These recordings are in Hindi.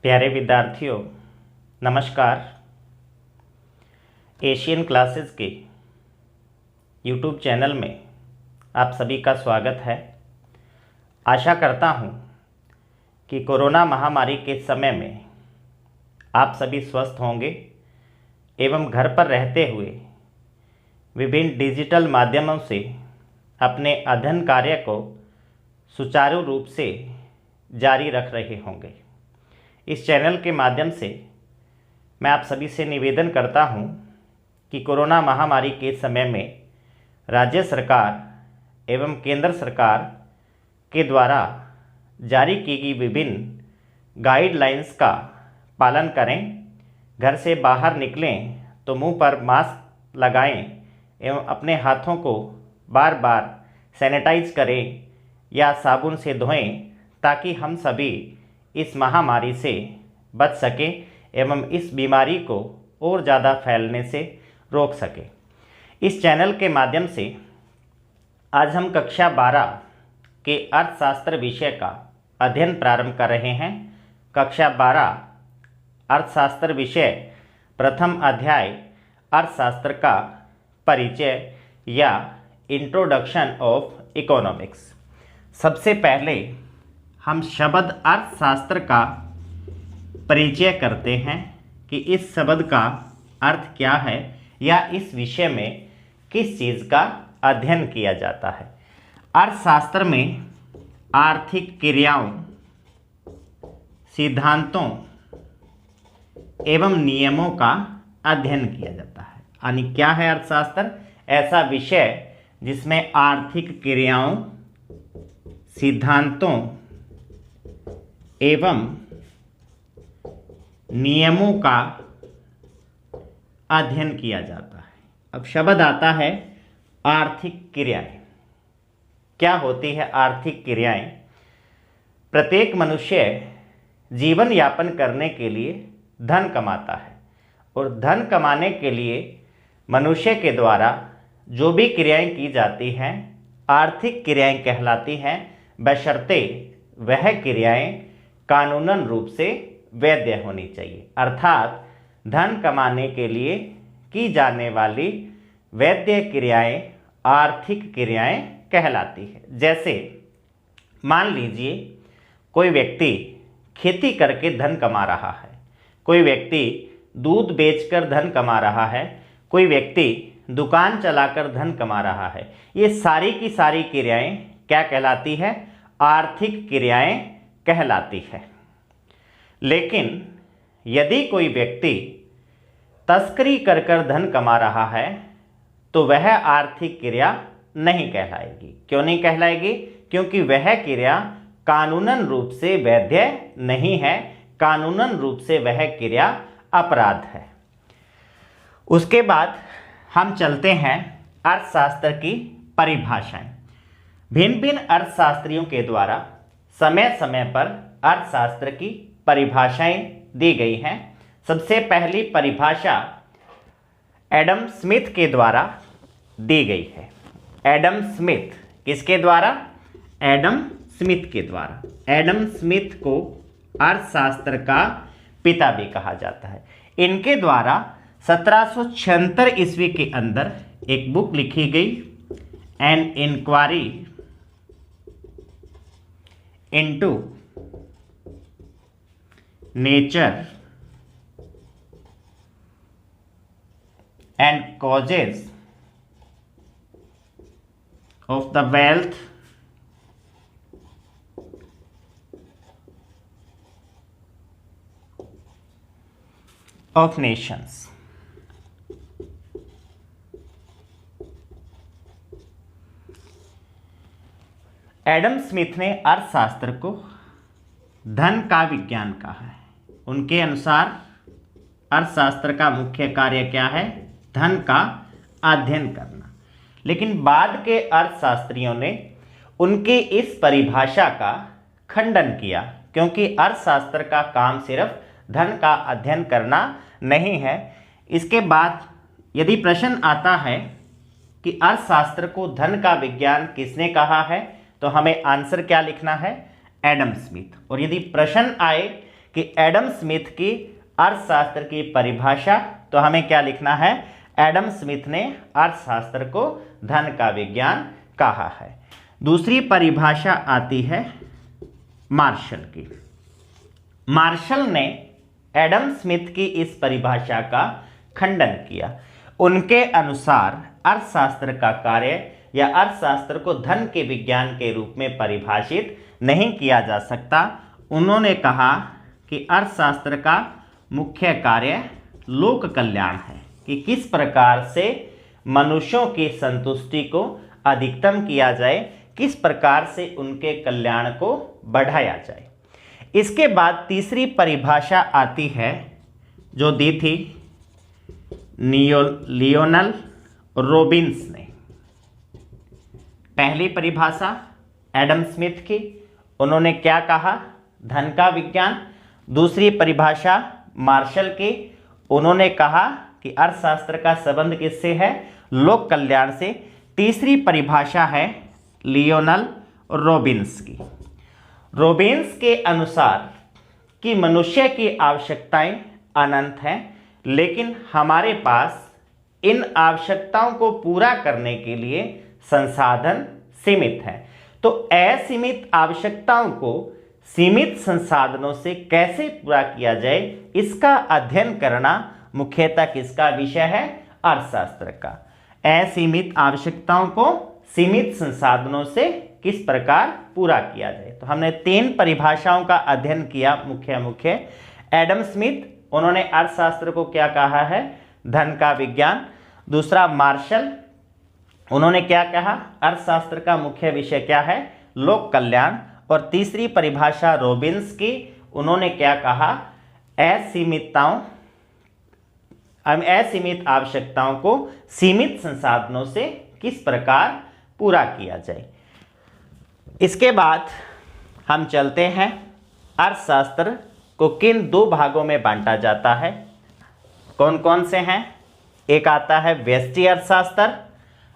प्यारे विद्यार्थियों, नमस्कार। एशियन क्लासेस के यूट्यूब चैनल में आप सभी का स्वागत है। आशा करता हूँ कि कोरोना महामारी के समय में आप सभी स्वस्थ होंगे एवं घर पर रहते हुए विभिन्न डिजिटल माध्यमों से अपने अध्ययन कार्य को सुचारू रूप से जारी रख रहे होंगे। इस चैनल के माध्यम से मैं आप सभी से निवेदन करता हूं कि कोरोना महामारी के समय में राज्य सरकार एवं केंद्र सरकार के द्वारा जारी की गई विभिन्न गाइडलाइंस का पालन करें। घर से बाहर निकलें तो मुंह पर मास्क लगाएं एवं अपने हाथों को बार बार सैनिटाइज करें या साबुन से धोएं, ताकि हम सभी इस महामारी से बच सकें एवं इस बीमारी को और ज़्यादा फैलने से रोक सकें। इस चैनल के माध्यम से आज हम कक्षा 12 के अर्थशास्त्र विषय का अध्ययन प्रारंभ कर रहे हैं। कक्षा 12 अर्थशास्त्र विषय प्रथम अध्याय अर्थशास्त्र का परिचय या इंट्रोडक्शन ऑफ इकोनॉमिक्स। सबसे पहले हम शब्द अर्थशास्त्र का परिचय करते हैं कि इस शब्द का अर्थ क्या है या इस विषय में किस चीज़ का अध्ययन किया जाता है। अर्थशास्त्र में आर्थिक क्रियाओं, सिद्धांतों एवं नियमों का अध्ययन किया जाता है। यानी क्या है अर्थशास्त्र? ऐसा विषय जिसमें आर्थिक क्रियाओं, सिद्धांतों एवं नियमों का अध्ययन किया जाता है। अब शब्द आता है आर्थिक क्रियाएं। क्या होती है आर्थिक क्रियाएं? प्रत्येक मनुष्य जीवन यापन करने के लिए धन कमाता है और धन कमाने के लिए मनुष्य के द्वारा जो भी क्रियाएं की जाती हैं आर्थिक क्रियाएं कहलाती हैं, बशर्ते वह क्रियाएं कानूनन रूप से वैध होनी चाहिए। अर्थात धन कमाने के लिए की जाने वाली वैध क्रियाएं आर्थिक क्रियाएं कहलाती है। जैसे मान लीजिए कोई व्यक्ति खेती करके धन कमा रहा है, कोई व्यक्ति दूध बेचकर धन कमा रहा है, कोई व्यक्ति दुकान चलाकर धन कमा रहा है। ये सारी की सारी क्रियाएं क्या कहलाती है? आर्थिक क्रियाएं कहलाती है। लेकिन यदि कोई व्यक्ति तस्करी कर धन कमा रहा है तो वह आर्थिक क्रिया नहीं कहलाएगी। क्यों नहीं कहलाएगी? क्योंकि वह क्रिया कानूनन रूप से वैध नहीं है, कानूनन रूप से वह क्रिया अपराध है। उसके बाद हम चलते हैं अर्थशास्त्र की परिभाषाएं। भिन्न भिन्न अर्थशास्त्रियों के द्वारा समय समय पर अर्थशास्त्र की परिभाषाएं दी गई हैं। सबसे पहली परिभाषा एडम स्मिथ के द्वारा दी गई है। एडम स्मिथ किसके द्वारा? एडम स्मिथ के द्वारा। एडम स्मिथ को अर्थशास्त्र का पिता भी कहा जाता है। इनके द्वारा 1776 ईस्वी के अंदर एक बुक लिखी गई, an inquiry into nature and causes of the wealth of nations. Adam Smith ने अर्थशास्त्र को धन का विज्ञान कहा है। उनके अनुसार अर्थशास्त्र का मुख्य कार्य क्या है? धन का अध्ययन करना। लेकिन बाद के अर्थशास्त्रियों ने उनकी इस परिभाषा का खंडन किया, क्योंकि अर्थशास्त्र का काम सिर्फ धन का अध्ययन करना नहीं है। इसके बाद यदि प्रश्न आता है कि अर्थशास्त्र को धन का विज्ञान किसने कहा है, तो हमें आंसर क्या लिखना है? Adam Smith. और यदि प्रश्न आए कि एडम स्मिथ की अर्थशास्त्र की परिभाषा, तो हमें क्या लिखना है, एडम स्मिथ ने अर्थशास्त्र को धन का विज्ञान कहा है। दूसरी परिभाषा आती है मार्शल की। मार्शल ने एडम स्मिथ की इस परिभाषा का खंडन किया। उनके अनुसार अर्थशास्त्र का कार्य या अर्थशास्त्र को धन के विज्ञान के रूप में परिभाषित नहीं किया जा सकता। उन्होंने कहा कि अर्थशास्त्र का मुख्य कार्य लोक कल्याण है, कि किस प्रकार से मनुष्यों की संतुष्टि को अधिकतम किया जाए, किस प्रकार से उनके कल्याण को बढ़ाया जाए। इसके बाद तीसरी परिभाषा आती है जो दी थी लियोनल रॉबिन्स ने। पहली परिभाषा एडम स्मिथ की, उन्होंने क्या कहा, धन का विज्ञान। दूसरी परिभाषा मार्शल की, उन्होंने कहा कि अर्थशास्त्र का संबंध किससे है, लोक कल्याण से। तीसरी परिभाषा है लियोनल रॉबिन्स की। रॉबिन्स के अनुसार कि मनुष्य की आवश्यकताएं अनंत हैं, लेकिन हमारे पास इन आवश्यकताओं को पूरा करने के लिए संसाधन सीमित है। तो असीमित आवश्यकताओं को सीमित संसाधनों से कैसे पूरा किया जाए, इसका अध्ययन करना मुख्यतः किसका विषय है, अर्थशास्त्र का। असीमित आवश्यकताओं को सीमित संसाधनों से किस प्रकार पूरा किया जाए। तो हमने 3 परिभाषाओं का अध्ययन किया मुख्य। एडम स्मिथ, उन्होंने अर्थशास्त्र को क्या कहा है, धन का विज्ञान। दूसरा मार्शल, उन्होंने क्या कहा, अर्थशास्त्र का मुख्य विषय क्या है, लोक कल्याण। और तीसरी परिभाषा रॉबिन्स की, उन्होंने क्या कहा, असीमित आवश्यकताओं को सीमित संसाधनों से किस प्रकार पूरा किया जाए। इसके बाद हम चलते हैं, अर्थशास्त्र को किन 2 भागों में बांटा जाता है, कौन कौन से हैं। एक आता है व्यष्टि अर्थशास्त्र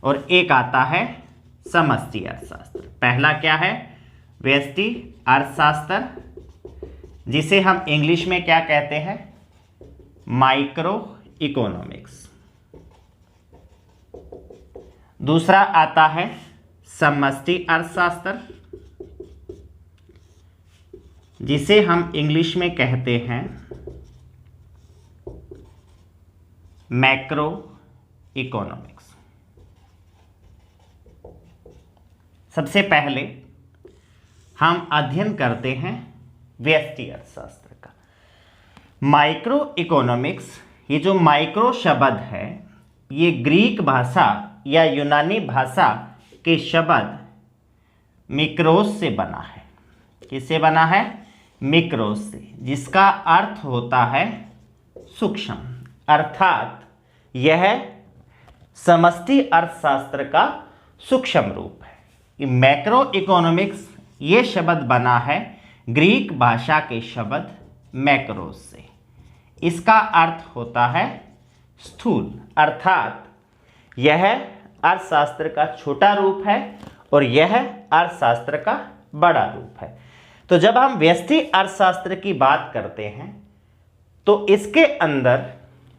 और एक आता है समष्टि अर्थशास्त्र। पहला क्या है, व्यष्टि अर्थशास्त्र, जिसे हम इंग्लिश में क्या कहते हैं, माइक्रो इकोनॉमिक्स। दूसरा आता है समष्टि अर्थशास्त्र, जिसे हम इंग्लिश में कहते हैं मैक्रो इकोनॉमिक्स। सबसे पहले हम अध्ययन करते हैं व्यष्टि अर्थशास्त्र का। माइक्रो इकोनॉमिक्स, ये जो माइक्रो शब्द है, ये ग्रीक भाषा या यूनानी भाषा के शब्द मिक्रोस से बना है। किससे बना है, मिक्रोस से, जिसका अर्थ होता है सूक्ष्म। अर्थात यह समष्टि अर्थशास्त्र का सूक्ष्म रूप है। ये मैक्रो इकोनॉमिक्स, ये शब्द बना है ग्रीक भाषा के शब्द मैक्रोस से। इसका अर्थ होता है स्थूल, अर्थात यह अर्थशास्त्र का छोटा रूप है और यह अर्थशास्त्र का बड़ा रूप है। तो जब हम व्यष्टि अर्थशास्त्र की बात करते हैं तो इसके अंदर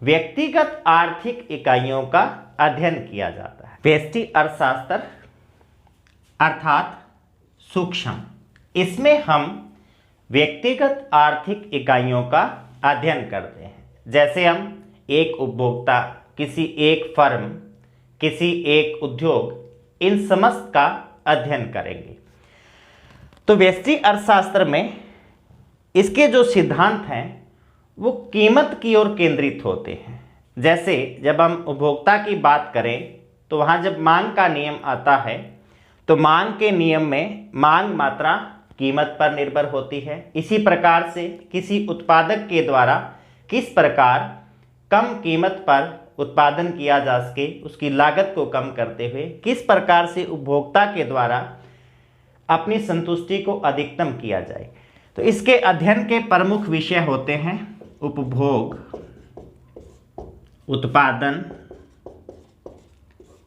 व्यक्तिगत आर्थिक इकाइयों का अध्ययन किया जाता है। व्यष्टि अर्थशास्त्र अर्थात सूक्ष्म, इसमें हम व्यक्तिगत आर्थिक इकाइयों का अध्ययन करते हैं। जैसे हम एक उपभोक्ता, किसी एक फर्म, किसी एक उद्योग, इन समस्त का अध्ययन करेंगे। तो व्यष्टि अर्थशास्त्र में इसके जो सिद्धांत हैं वो कीमत की ओर केंद्रित होते हैं। जैसे जब हम उपभोक्ता की बात करें तो वहाँ जब मांग का नियम आता है तो मांग के नियम में मांग मात्रा कीमत पर निर्भर होती है। इसी प्रकार से किसी उत्पादक के द्वारा किस प्रकार कम कीमत पर उत्पादन किया जा सके, उसकी लागत को कम करते हुए किस प्रकार से उपभोक्ता के द्वारा अपनी संतुष्टि को अधिकतम किया जाए। तो इसके अध्ययन के प्रमुख विषय होते हैं उपभोग, उत्पादन,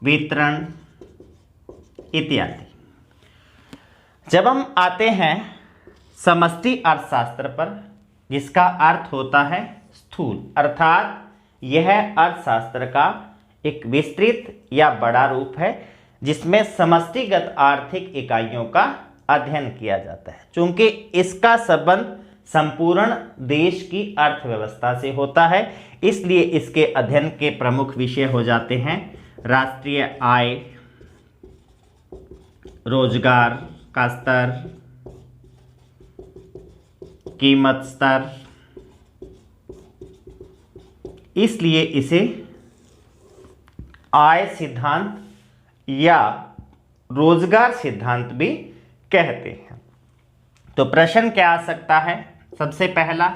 वितरण इत्यादि। जब हम आते हैं समष्टि अर्थशास्त्र पर, जिसका अर्थ होता है स्थूल, अर्थात यह अर्थशास्त्र का एक विस्तृत या बड़ा रूप है जिसमें समष्टिगत आर्थिक इकाइयों का अध्ययन किया जाता है। चूंकि इसका संबंध संपूर्ण देश की अर्थव्यवस्था से होता है, इसलिए इसके अध्ययन के प्रमुख विषय हो जाते हैं राष्ट्रीय आय, रोजगार का स्तर, कीमत स्तर। इसलिए इसे आय सिद्धांत या रोजगार सिद्धांत भी कहते हैं। तो प्रश्न क्या आ सकता है? सबसे पहला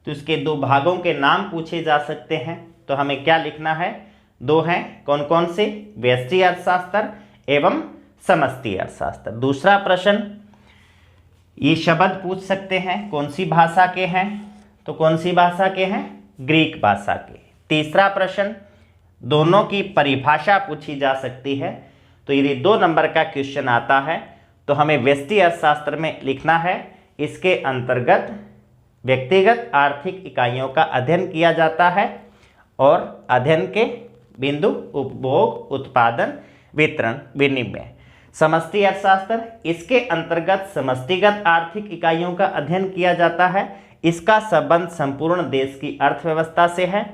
तो इसके दो भागों के नाम पूछे जा सकते हैं। तो हमें क्या लिखना है? दो हैं, कौन कौन से? व्यष्टि अर्थशास्त्र एवं समष्टि अर्थशास्त्र। दूसरा प्रश्न, ये शब्द पूछ सकते हैं कौन सी भाषा के हैं? तो कौन सी भाषा के हैं? ग्रीक भाषा के। तीसरा प्रश्न, दोनों की परिभाषा पूछी जा सकती है। तो यदि 2 नंबर का क्वेश्चन आता है तो हमें व्यष्टि अर्थशास्त्र में लिखना है, इसके अंतर्गत व्यक्तिगत आर्थिक इकाइयों का अध्ययन किया जाता है और अध्ययन के बिंदु उपभोग, उत्पादन, वितरण, विनिमय। समष्टि अर्थशास्त्र, इसके अंतर्गत समष्टिगत आर्थिक इकाइयों का अध्ययन किया जाता है, इसका संबंध संपूर्ण देश की अर्थव्यवस्था से है।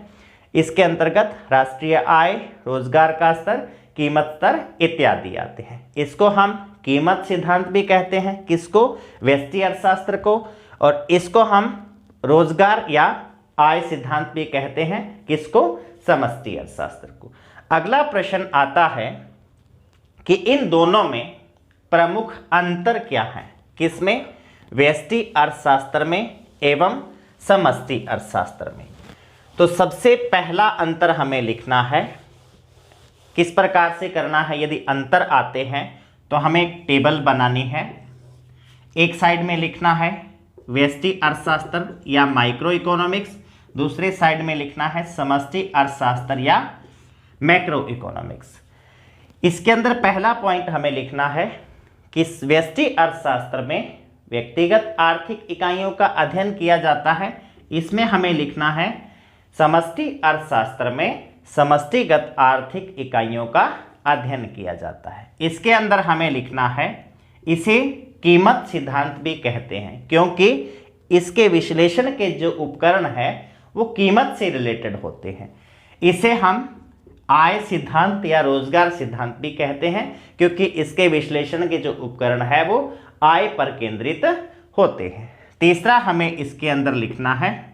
इसके अंतर्गत राष्ट्रीय आय, रोजगार का स्तर, कीमत स्तर इत्यादि आते हैं। इसको हम कीमत सिद्धांत भी कहते हैं, किसको? व्यष्टि अर्थशास्त्र को। और इसको हम रोजगार या आय सिद्धांत भी कहते हैं, किसको? समष्टि अर्थशास्त्र को। अगला प्रश्न आता है कि इन दोनों में प्रमुख अंतर क्या है? किसमें? व्यष्टि अर्थशास्त्र में एवं समष्टि अर्थशास्त्र में। तो सबसे पहला अंतर हमें लिखना है। किस प्रकार से करना है? यदि अंतर आते हैं तो हमें एक टेबल बनानी है। एक साइड में लिखना है व्यष्टि अर्थशास्त्र या माइक्रो इकोनॉमिक्स, दूसरे साइड में लिखना है समष्टि अर्थशास्त्र या मैक्रो इकोनॉमिक्स। इसके अंदर पहला पॉइंट हमें लिखना है कि व्यष्टि अर्थशास्त्र में व्यक्तिगत आर्थिक इकाइयों का अध्ययन किया जाता है। इसमें हमें लिखना है समष्टि अर्थशास्त्र में समष्टिगत आर्थिक इकाइयों का अध्ययन किया जाता है। इसके अंदर हमें लिखना है, इसे कीमत सिद्धांत भी कहते हैं, क्योंकि इसके विश्लेषण के जो उपकरण है वो कीमत से रिलेटेड होते हैं। इसे हम आय सिद्धांत या रोजगार सिद्धांत भी कहते हैं, क्योंकि इसके विश्लेषण के जो उपकरण है वो आय पर केंद्रित होते हैं। तीसरा हमें इसके अंदर लिखना है,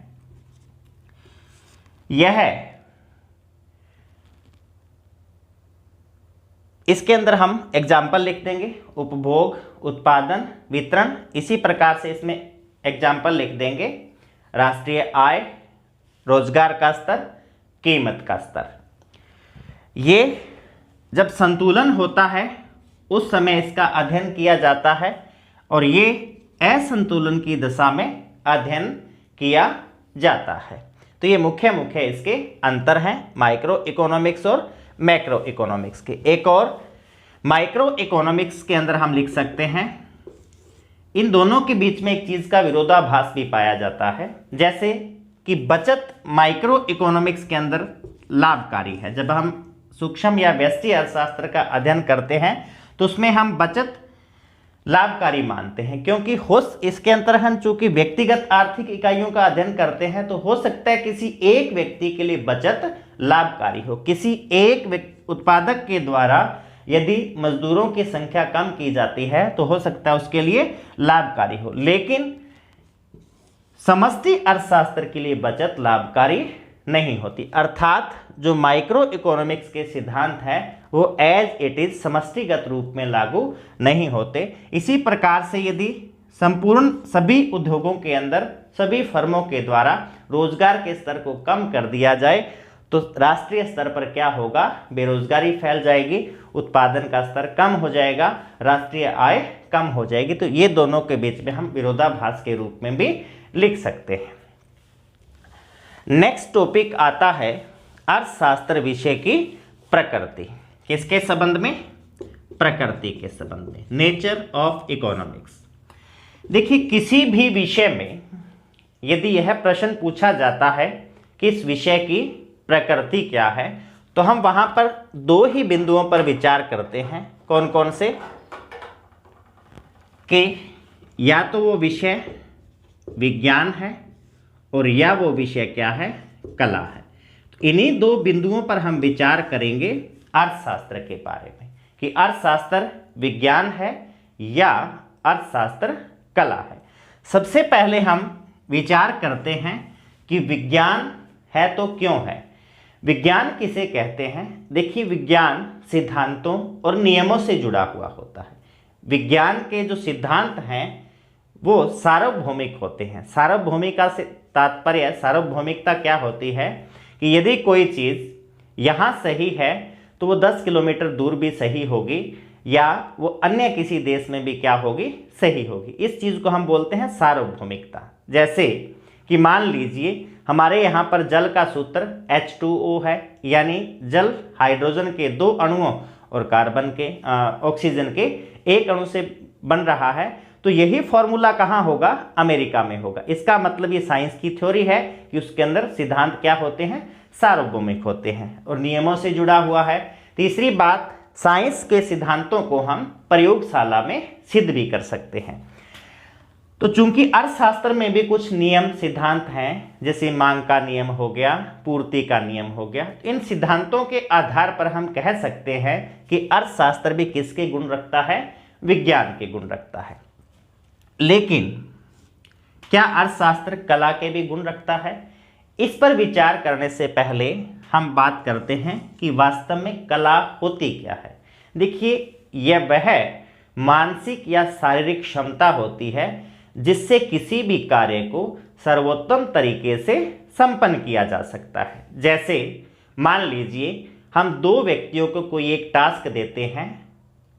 इसके अंदर हम एग्जाम्पल लिख देंगे, उपभोग, उत्पादन, वितरण। इसी प्रकार से इसमें एग्जाम्पल लिख देंगे राष्ट्रीय आय, रोजगार का स्तर, कीमत का स्तर। ये जब संतुलन होता है उस समय इसका अध्ययन किया जाता है और ये असंतुलन की दशा में अध्ययन किया जाता है। तो ये मुख्य इसके अंतर हैं माइक्रो इकोनॉमिक्स और मैक्रो इकोनॉमिक्स के। एक और माइक्रो इकोनॉमिक्स के अंदर हम लिख सकते हैं, इन दोनों के बीच में एक चीज का विरोधाभास भी पाया जाता है, जैसे कि बचत माइक्रो इकोनॉमिक्स के अंदर लाभकारी है। जब हम सूक्ष्म या व्यष्टि अर्थशास्त्र का अध्ययन करते हैं तो उसमें हम बचत लाभकारी मानते हैं, क्योंकि इसके अंतर हम चूंकि व्यक्तिगत आर्थिक इकाइयों का अध्ययन करते हैं तो हो सकता है किसी एक व्यक्ति के लिए बचत लाभकारी हो। किसी एक उत्पादक के द्वारा यदि मजदूरों की संख्या कम की जाती है तो हो सकता है उसके लिए लाभकारी हो, लेकिन समष्टि अर्थशास्त्र के लिए बचत लाभकारी नहीं होती। अर्थात जो माइक्रो इकोनॉमिक्स के सिद्धांत हैं वो एज इट इज समष्टिगत रूप में लागू नहीं होते। इसी प्रकार से यदि संपूर्ण सभी उद्योगों के अंदर सभी फर्मों के द्वारा रोजगार के स्तर को कम कर दिया जाए तो राष्ट्रीय स्तर पर क्या होगा? बेरोजगारी फैल जाएगी, उत्पादन का स्तर कम हो जाएगा, राष्ट्रीय आय कम हो जाएगी। तो ये दोनों के बीच में हम विरोधाभास के रूप में भी लिख सकते हैं। नेक्स्ट टॉपिक आता है अर्थशास्त्र विषय की प्रकृति। किसके संबंध में? प्रकृति के संबंध में, नेचर ऑफ इकोनॉमिक्स। देखिए, किसी भी विषय में यदि यह प्रश्न पूछा जाता है कि इस विषय की प्रकृति क्या है, तो हम वहां पर दो ही बिंदुओं पर विचार करते हैं। कौन कौन से? कि या तो वो विषय विज्ञान है और या वो विषय क्या है? कला है। तो इन्हीं दो बिंदुओं पर हम विचार करेंगे अर्थशास्त्र के बारे में कि अर्थशास्त्र विज्ञान है या अर्थशास्त्र कला है। सबसे पहले हम विचार करते हैं कि विज्ञान है तो क्यों है। विज्ञान किसे कहते हैं? देखिए, विज्ञान सिद्धांतों और नियमों से जुड़ा हुआ होता है। विज्ञान के जो सिद्धांत हैं वो सार्वभौमिक होते हैं। सार्वभौमिकता से तात्पर्य, सार्वभौमिकता क्या होती है कि यदि कोई चीज़ यहाँ सही है तो वो 10 किलोमीटर दूर भी सही होगी, या वो अन्य किसी देश में भी क्या होगी? सही होगी। इस चीज़ को हम बोलते हैं सार्वभौमिकता। जैसे कि मान लीजिए हमारे यहाँ पर जल का सूत्र H2O है, यानी जल हाइड्रोजन के 2 अणुओं और कार्बन के ऑक्सीजन के 1 अणु से बन रहा है। तो यही फॉर्मूला कहाँ होगा? अमेरिका में होगा। इसका मतलब ये साइंस की थ्योरी है कि उसके अंदर सिद्धांत क्या होते हैं? सार्वभौमिक होते हैं और नियमों से जुड़ा हुआ है। तीसरी बात, साइंस के सिद्धांतों को हम प्रयोगशाला में सिद्ध भी कर सकते हैं। तो चूंकि अर्थशास्त्र में भी कुछ नियम सिद्धांत हैं, जैसे मांग का नियम हो गया, पूर्ति का नियम हो गया, इन सिद्धांतों के आधार पर हम कह सकते हैं कि अर्थशास्त्र भी किसके गुण रखता है? विज्ञान के गुण रखता है। लेकिन क्या अर्थशास्त्र कला के भी गुण रखता है? इस पर विचार करने से पहले हम बात करते हैं कि वास्तव में कला होती क्या है। देखिए, यह वह मानसिक या शारीरिक क्षमता होती है जिससे किसी भी कार्य को सर्वोत्तम तरीके से संपन्न किया जा सकता है। जैसे मान लीजिए हम दो व्यक्तियों को कोई एक टास्क देते हैं,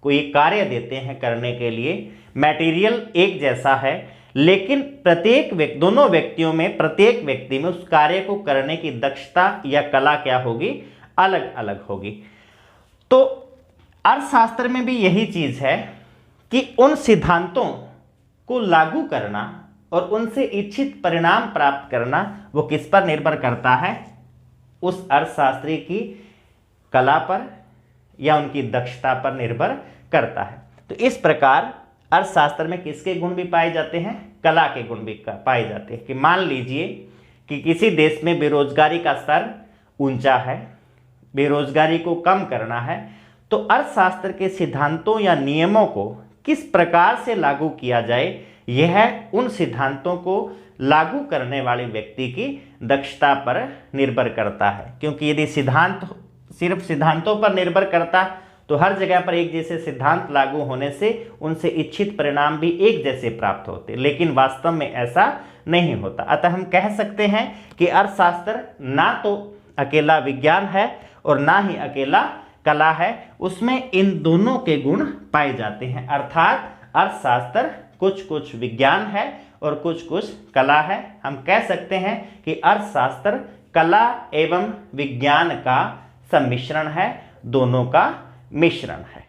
कोई कार्य देते हैं करने के लिए, मटेरियल एक जैसा है, लेकिन दोनों व्यक्तियों में प्रत्येक व्यक्ति में उस कार्य को करने की दक्षता या कला क्या होगी? अलग अलग होगी। तो अर्थशास्त्र में भी यही चीज है कि उन सिद्धांतों को लागू करना और उनसे इच्छित परिणाम प्राप्त करना वो किस पर निर्भर करता है? उस अर्थशास्त्री की कला पर या उनकी दक्षता पर निर्भर करता है। तो इस प्रकार अर्थशास्त्र में किसके गुण भी पाए जाते हैं? कला के गुण भी पाए जाते हैं। कि मान लीजिए कि किसी देश में बेरोजगारी का स्तर ऊंचा है, बेरोजगारी को कम करना है, तो अर्थशास्त्र के सिद्धांतों या नियमों को किस प्रकार से लागू किया जाए, यह उन सिद्धांतों को लागू करने वाले व्यक्ति की दक्षता पर निर्भर करता है। क्योंकि यदि सिद्धांत सिर्फ सिद्धांतों पर निर्भर करता तो हर जगह पर एक जैसे सिद्धांत लागू होने से उनसे इच्छित परिणाम भी एक जैसे प्राप्त होते, लेकिन वास्तव में ऐसा नहीं होता। अतः हम कह सकते हैं कि अर्थशास्त्र ना तो अकेला विज्ञान है और ना ही अकेला कला है, उसमें इन दोनों के गुण पाए जाते हैं। अर्थात अर्थशास्त्र कुछ कुछ विज्ञान है और कुछ कुछ कला है। हम कह सकते हैं कि अर्थशास्त्र कला एवं विज्ञान का सम्मिश्रण है, दोनों का मिश्रण है।